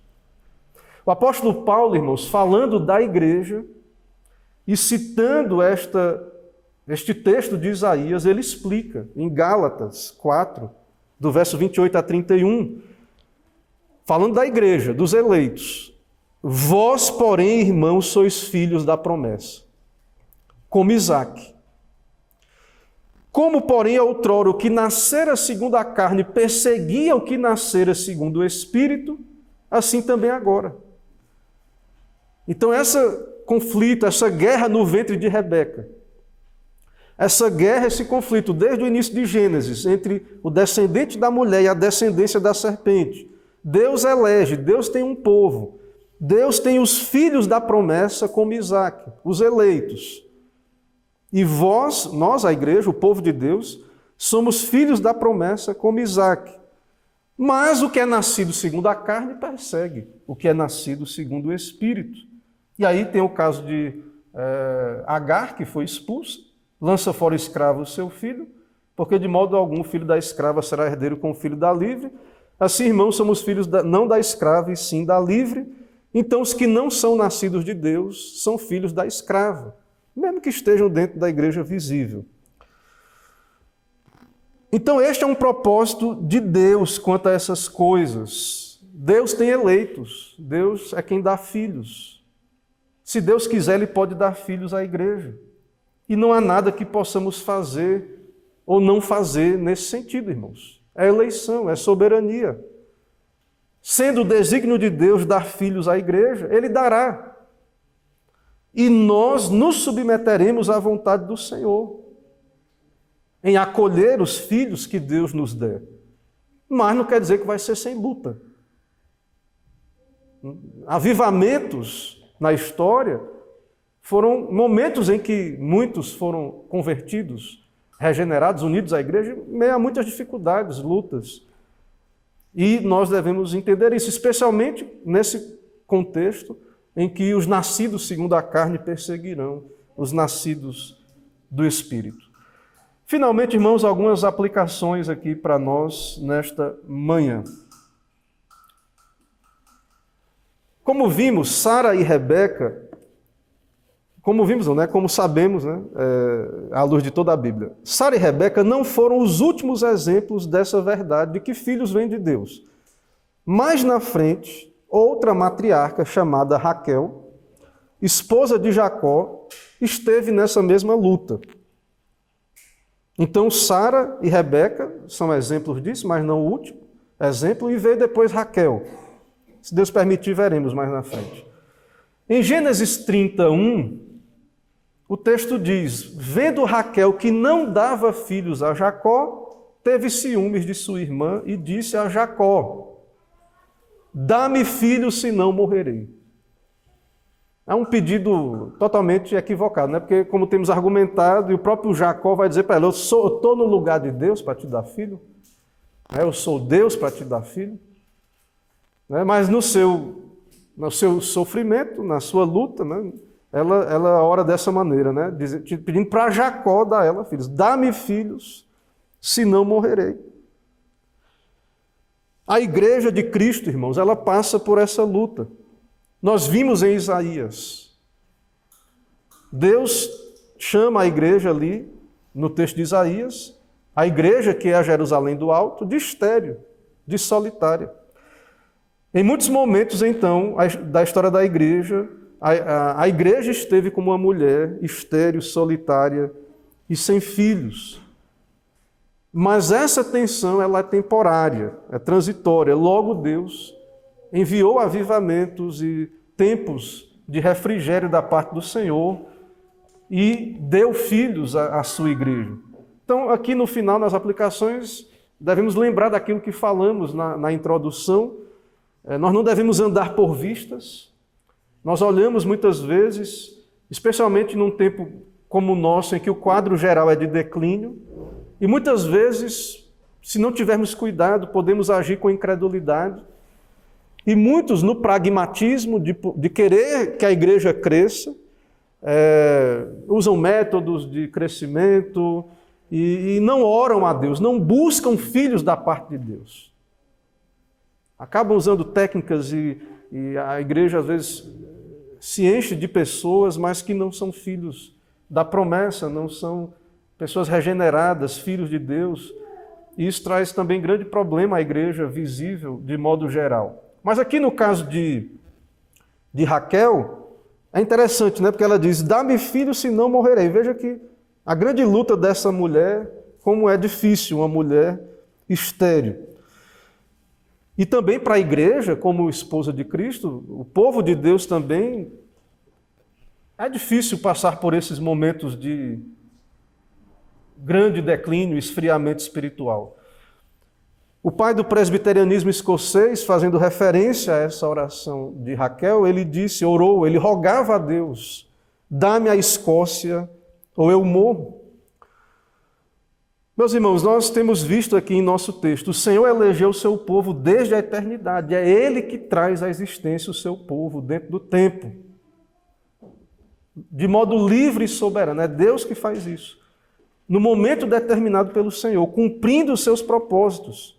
O apóstolo Paulo, irmãos, falando da igreja e citando este texto de Isaías, ele explica em Gálatas 4, do verso 28 a 31, falando da igreja, dos eleitos: vós, porém, irmãos, sois filhos da promessa, como Isaque. Como, porém, outrora o que nascera segundo a carne perseguia o que nascera segundo o Espírito, assim também agora. Então, esse conflito, essa guerra no ventre de Rebeca, essa guerra, esse conflito, desde o início de Gênesis, entre o descendente da mulher e a descendência da serpente, Deus elege, Deus tem um povo, Deus tem os filhos da promessa como Isaque, os eleitos. E nós, a igreja, o povo de Deus, somos filhos da promessa como Isaque. Mas o que é nascido segundo a carne persegue o que é nascido segundo o Espírito. E aí tem o caso de Agar, que foi expulsa, lança fora o escravo o seu filho, porque de modo algum o filho da escrava será herdeiro com o filho da livre. Assim, irmãos, somos filhos não da escrava, e sim da livre. Então, os que não são nascidos de Deus são filhos da escrava, mesmo que estejam dentro da igreja visível. Então, este é um propósito de Deus quanto a essas coisas. Deus tem eleitos, Deus é quem dá filhos. Se Deus quiser, Ele pode dar filhos à igreja. E não há nada que possamos fazer ou não fazer nesse sentido, irmãos. É eleição, é soberania. Sendo o desígnio de Deus dar filhos à igreja, Ele dará. E nós nos submeteremos à vontade do Senhor, em acolher os filhos que Deus nos der. Mas não quer dizer que vai ser sem luta. Avivamentos na história foram momentos em que muitos foram convertidos, regenerados, unidos à igreja, em meio a muitas dificuldades, lutas. E nós devemos entender isso, especialmente nesse contexto em que os nascidos segundo a carne perseguirão os nascidos do Espírito. Finalmente, irmãos, algumas aplicações aqui para nós nesta manhã. Como vimos, Sara e Rebeca, como sabemos, à luz de toda a Bíblia, Sara e Rebeca não foram os últimos exemplos dessa verdade de que filhos vêm de Deus. Mais na frente, outra matriarca chamada Raquel, esposa de Jacó, esteve nessa mesma luta. Então, Sara e Rebeca são exemplos disso, mas não o último exemplo, e veio depois Raquel. Se Deus permitir, veremos mais na frente. Em Gênesis 31, o texto diz: vendo Raquel que não dava filhos a Jacó, teve ciúmes de sua irmã e disse a Jacó: dá-me filhos, senão morrerei. É um pedido totalmente equivocado, né? Porque, como temos argumentado, e o próprio Jacó vai dizer para ela: eu estou no lugar de Deus para te dar filho, eu sou Deus para te dar filho. Mas no seu sofrimento, na sua luta, ela ora dessa maneira, pedindo para Jacó dar ela filhos. Dá-me filhos, senão morrerei. A igreja de Cristo, irmãos, ela passa por essa luta. Nós vimos em Isaías. Deus chama a igreja ali, no texto de Isaías, a igreja que é a Jerusalém do Alto, de estéril, de solitária. Em muitos momentos, então, da história da igreja, a igreja esteve como uma mulher estéril, solitária e sem filhos. Mas essa tensão ela é temporária, é transitória. Logo, Deus enviou avivamentos e tempos de refrigério da parte do Senhor e deu filhos à sua igreja. Então, aqui no final, nas aplicações, devemos lembrar daquilo que falamos na introdução. Nós não devemos andar por vistas. Nós olhamos muitas vezes especialmente num tempo como o nosso, em que o quadro geral é de declínio, e muitas vezes, se não tivermos cuidado, podemos agir com incredulidade, e muitos no pragmatismo de querer que a igreja cresça, usam métodos de crescimento e não oram a Deus, não buscam filhos da parte de Deus. Acabam usando técnicas e a igreja às vezes se enche de pessoas, mas que não são filhos da promessa, não são pessoas regeneradas, filhos de Deus. E isso traz também grande problema à igreja visível, de modo geral. Mas aqui no caso de Raquel, é interessante, né? Porque ela diz, dá-me filho, senão morrerei. Veja que a grande luta dessa mulher, como é difícil uma mulher estéril. E também para a igreja, como esposa de Cristo, o povo de Deus também, é difícil passar por esses momentos de grande declínio, esfriamento espiritual. O pai do presbiterianismo escocês, fazendo referência a essa oração de Raquel, ele disse, orou, ele rogava a Deus, dá-me a Escócia ou eu morro. Meus irmãos, nós temos visto aqui em nosso texto, o Senhor elegeu o seu povo desde a eternidade, é Ele que traz à existência o seu povo dentro do tempo, de modo livre e soberano, é Deus que faz isso, no momento determinado pelo Senhor, cumprindo os seus propósitos,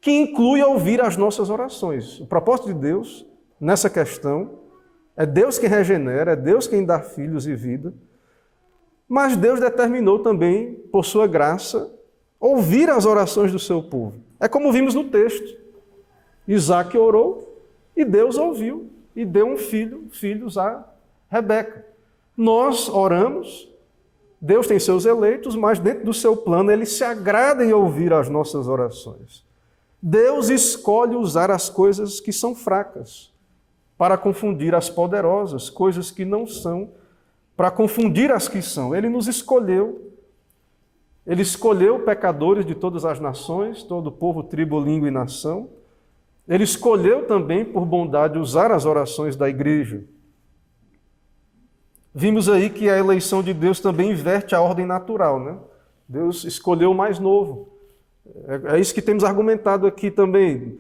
que inclui ouvir as nossas orações. O propósito de Deus, nessa questão, é Deus quem regenera, é Deus quem dá filhos e vida, mas Deus determinou também, por sua graça, ouvir as orações do seu povo. É como vimos no texto. Isaac orou e Deus ouviu e deu filhos a Rebeca. Nós oramos, Deus tem seus eleitos, mas dentro do seu plano Ele se agrada em ouvir as nossas orações. Deus escolhe usar as coisas que são fracas para confundir as poderosas, coisas que não são, para confundir as que são. Ele nos escolheu. Ele escolheu pecadores de todas as nações, todo o povo, tribo, língua e nação. Ele escolheu também, por bondade, usar as orações da igreja. Vimos aí que a eleição de Deus também inverte a ordem natural, né? Deus escolheu o mais novo. É isso que temos argumentado aqui também.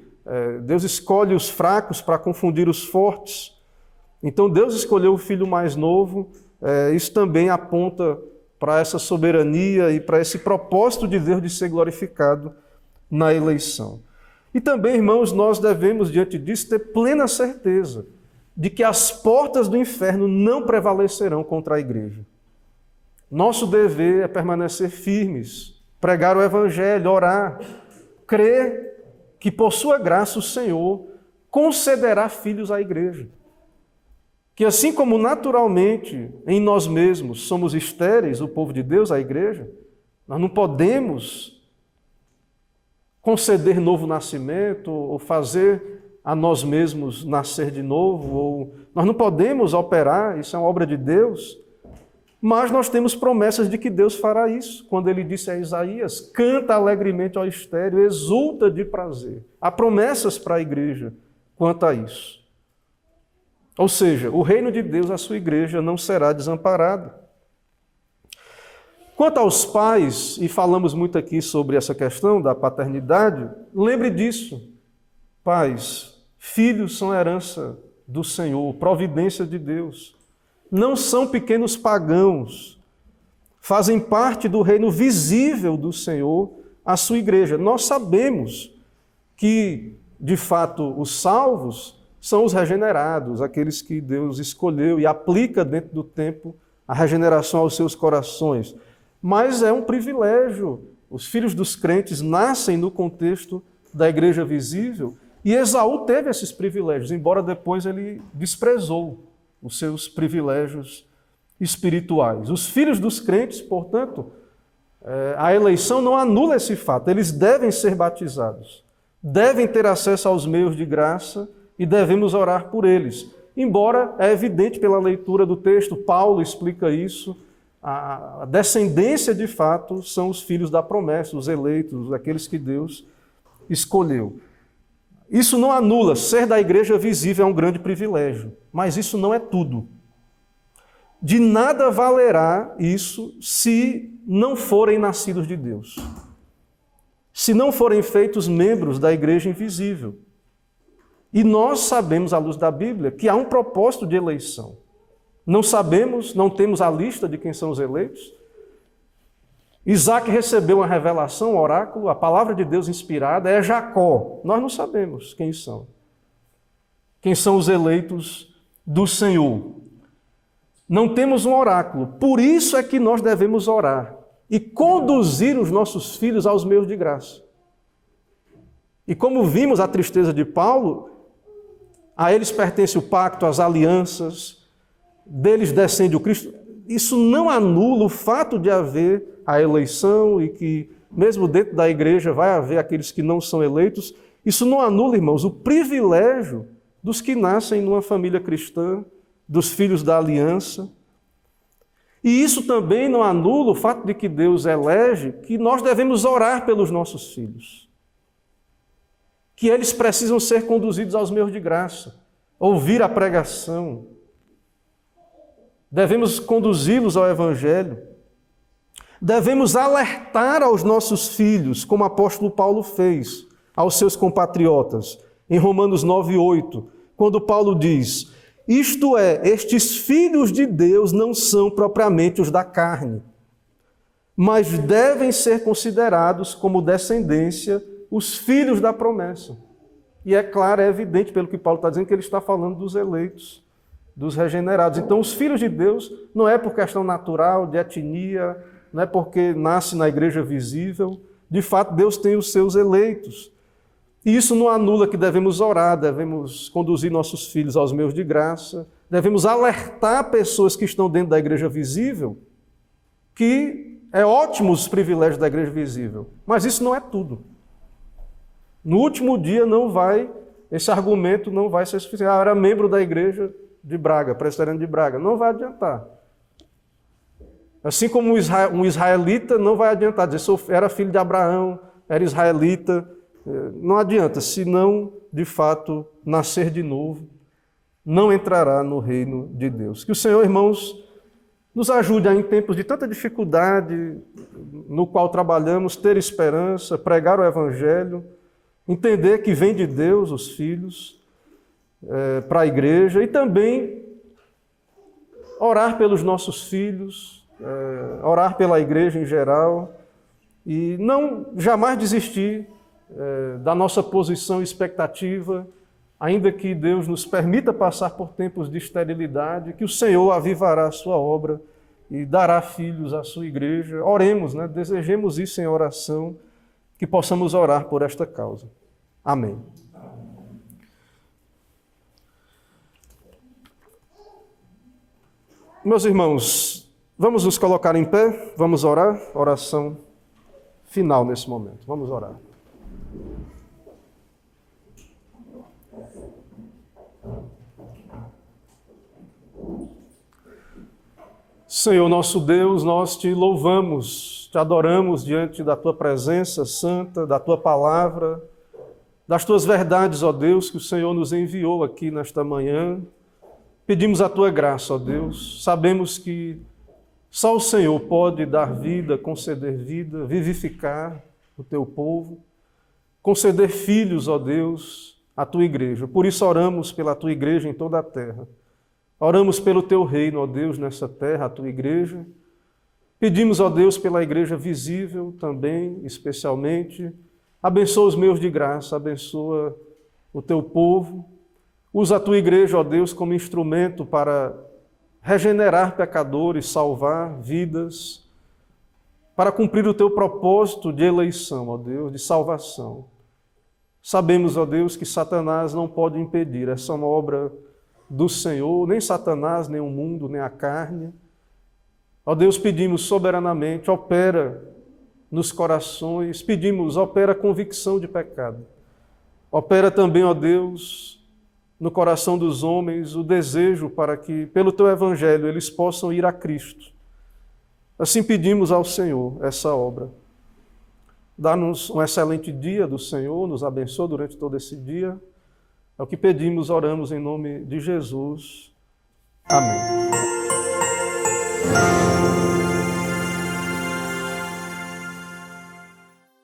Deus escolhe os fracos para confundir os fortes. Então Deus escolheu o filho mais novo. Isso também aponta para essa soberania e para esse propósito de Deus de ser glorificado na eleição. E também, irmãos, nós devemos, diante disso, ter plena certeza de que as portas do inferno não prevalecerão contra a igreja. Nosso dever é permanecer firmes, pregar o evangelho, orar, crer que por sua graça o Senhor concederá filhos à igreja. Que assim como naturalmente em nós mesmos somos estéreis, o povo de Deus, a igreja, nós não podemos conceder novo nascimento ou fazer a nós mesmos nascer de novo, ou nós não podemos operar, isso é uma obra de Deus, mas nós temos promessas de que Deus fará isso. Quando ele disse a Isaías, canta alegremente ao estéril, exulta de prazer. Há promessas para a igreja quanto a isso. Ou seja, o reino de Deus, a sua igreja, não será desamparada. Quanto aos pais, e falamos muito aqui sobre essa questão da paternidade, lembre disso. Pais, filhos são herança do Senhor, providência de Deus. Não são pequenos pagãos. Fazem parte do reino visível do Senhor, a sua igreja. Nós sabemos que, de fato, os salvos são os regenerados, aqueles que Deus escolheu e aplica dentro do tempo a regeneração aos seus corações. Mas é um privilégio. Os filhos dos crentes nascem no contexto da igreja visível e Esaú teve esses privilégios, embora depois ele desprezou os seus privilégios espirituais. Os filhos dos crentes, portanto, a eleição não anula esse fato. Eles devem ser batizados, devem ter acesso aos meios de graça e devemos orar por eles. Embora é evidente pela leitura do texto, Paulo explica isso, a descendência de fato são os filhos da promessa, os eleitos, aqueles que Deus escolheu. Isso não anula, ser da igreja visível é um grande privilégio, mas isso não é tudo. De nada valerá isso se não forem nascidos de Deus. Se não forem feitos membros da igreja invisível. E nós sabemos, à luz da Bíblia, que há um propósito de eleição. Não sabemos, não temos a lista de quem são os eleitos. Isaac recebeu uma revelação, um oráculo, a palavra de Deus inspirada é Jacó. Nós não sabemos quem são. Quem são os eleitos do Senhor. Não temos um oráculo. Por isso é que nós devemos orar e conduzir os nossos filhos aos meios de graça. E como vimos a tristeza de Paulo, a eles pertence o pacto, as alianças, deles descende o Cristo. Isso não anula o fato de haver a eleição e que, mesmo dentro da igreja, vai haver aqueles que não são eleitos. Isso não anula, irmãos, o privilégio dos que nascem numa família cristã, dos filhos da aliança. E isso também não anula o fato de que Deus elege que nós devemos orar pelos nossos filhos. Que eles precisam ser conduzidos aos meios de graça, ouvir a pregação. Devemos conduzi-los ao Evangelho. Devemos alertar aos nossos filhos, como o apóstolo Paulo fez aos seus compatriotas, em Romanos 9:8, quando Paulo diz: isto é, estes filhos de Deus não são propriamente os da carne, mas devem ser considerados como descendência os filhos da promessa. E é claro, é evidente pelo que Paulo está dizendo, que ele está falando dos eleitos, dos regenerados. Então, os filhos de Deus não é por questão natural, de etnia, não é porque nasce na igreja visível. De fato, Deus tem os seus eleitos. E isso não anula que devemos orar, devemos conduzir nossos filhos aos meios de graça, devemos alertar pessoas que estão dentro da igreja visível, que é ótimo os privilégios da igreja visível, mas isso não é tudo. No último dia esse argumento não vai ser suficiente. Eu era membro da igreja de Braga, presbiteriano de Braga, não vai adiantar. Assim como um israelita não vai adiantar dizer, era filho de Abraão, era israelita. Não adianta, se não, de fato, nascer de novo, não entrará no reino de Deus. Que o Senhor, irmãos, nos ajude em tempos de tanta dificuldade, no qual trabalhamos, ter esperança, pregar o Evangelho, entender que vem de Deus os filhos para a igreja e também orar pelos nossos filhos, orar pela igreja em geral e não jamais desistir da nossa posição e expectativa, ainda que Deus nos permita passar por tempos de esterilidade, que o Senhor avivará a sua obra e dará filhos à sua igreja. Oremos, né? Desejemos isso em oração, que possamos orar por esta causa. Amém. Meus irmãos, vamos nos colocar em pé, vamos orar, oração final nesse momento. Vamos orar. Senhor nosso Deus, nós te louvamos, te adoramos diante da tua presença santa, da tua palavra, das tuas verdades, ó Deus, que o Senhor nos enviou aqui nesta manhã. Pedimos a tua graça, ó Deus. Sabemos que só o Senhor pode dar vida, conceder vida, vivificar o teu povo, conceder filhos, ó Deus, à tua igreja. Por isso oramos pela tua igreja em toda a terra. Oramos pelo teu reino, ó Deus, nessa terra, a tua igreja. Pedimos, ó Deus, pela igreja visível também, especialmente. Abençoa os meios de graça, abençoa o teu povo. Usa a tua igreja, ó Deus, como instrumento para regenerar pecadores, salvar vidas, para cumprir o teu propósito de eleição, ó Deus, de salvação. Sabemos, ó Deus, que Satanás não pode impedir essa obra do Senhor, nem Satanás, nem o mundo, nem a carne. Ó Deus, pedimos soberanamente, opera nos corações, pedimos, opera convicção de pecado. Opera também, ó Deus, no coração dos homens o desejo para que, pelo teu evangelho, eles possam ir a Cristo. Assim pedimos ao Senhor essa obra. Dá-nos um excelente dia do Senhor, nos abençoa durante todo esse dia. É o que pedimos, oramos em nome de Jesus. Amém. Deus.